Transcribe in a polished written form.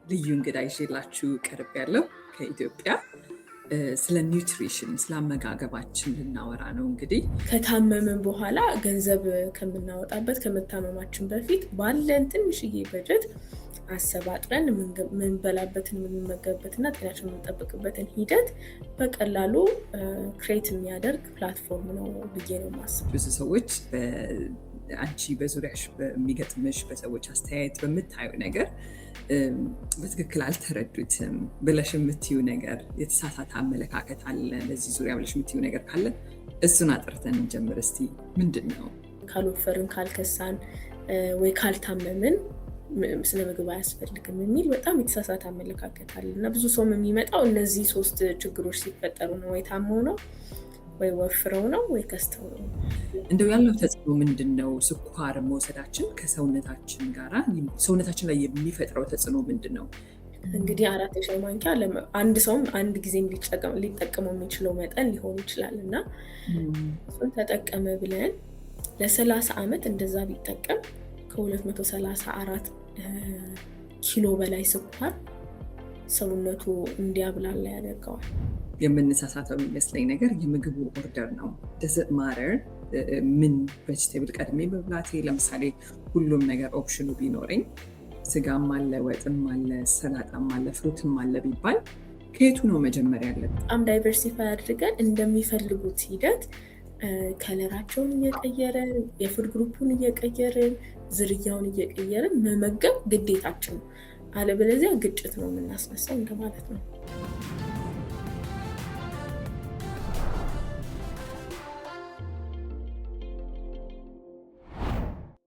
ልዩ እንግዳ ይዤላችሁ ቀርብ ያለው ከኢትዮጵያ ስለ ኒውትሪሽን ስለ አመጋገባችን ልናወራ ነው። እንግዲህ ከታመመን በኋላ ገንዘብ ከምናወጣበት ከመታመማችን በፊት ባለን ትንሽዬ በጀት አሰባጥረን ምንበላበትን ምንመገብበትና ጤናችን የምንጠብቅበትን ሂደት በቀላሉ ክሬት የሚያደርግ ፕላትፎርም ነው ብዬ ነው የማስበው። ብዙ ሰዎች አንቺ በዙሪያሽ በሚገጥምሽ በሰዎች አስተያየት በምታዩ ነገር በትክክል አልተረዱትም ብለሽ የምትዩ ነገር የተሳሳተ አመለካከት አለ በዚህ ዙሪያ ብለሽ የምትዩ ነገር ካለ እሱን አጥርተን እንጀምር እስቲ። ምንድን ነው? ካልወፈርን ካልከሳን ወይ ካልታመምን ስለ ምግብ አያስፈልግም የሚል በጣም የተሳሳተ አመለካከት አለ እና ብዙ ሰውም የሚመጣው እነዚህ ሶስት ችግሮች ሲፈጠሩ ነው። ወይ ታመው ነው፣ ወይ ወፍረው ነው፣ ወይ ከስተው ነው። እንደው ያለው ተጽዕኖ ምንድን ነው? ስኳር መውሰዳችን ከሰውነታችን ጋራ ሰውነታችን ላይ የሚፈጥረው ተጽዕኖ ምንድን ነው? እንግዲህ 4 የሻይ ማንኪያ አንድ ሰውም አንድ ጊዜም ሊጠቀመው የሚችለው መጠን ሊሆን ይችላል እና እሱን ተጠቀመ ብለን ለ30 ዓመት እንደዛ ቢጠቀም ከ234 ኪሎ በላይ ስኳር ሰውነቱ እንዲያብላላ ያደርገዋል። የምንሳሳተው የሚመስለኝ ነገር የምግቡ ኦርደር ነው። ደስት ማተር ምን ቬጅቴብል ቀድሜ መብላቴ። ለምሳሌ ሁሉም ነገር ኦፕሽኑ ቢኖረኝ ስጋም አለ፣ ወጥም አለ፣ ሰላጣም አለ፣ ፍሩትም አለ ቢባል ከየቱ ነው መጀመሪያ ያለብን? በጣም ዳይቨርሲፋይ አድርገን እንደሚፈልጉት ሂደት ከለራቸውን እየቀየርን የፉድ ግሩፑን እየቀየርን ዝርያውን እየቀየርን መመገብ ግዴታችን ነው። አለበለዚያ ግጭት ነው የምናስነሳው እንደማለት ነው።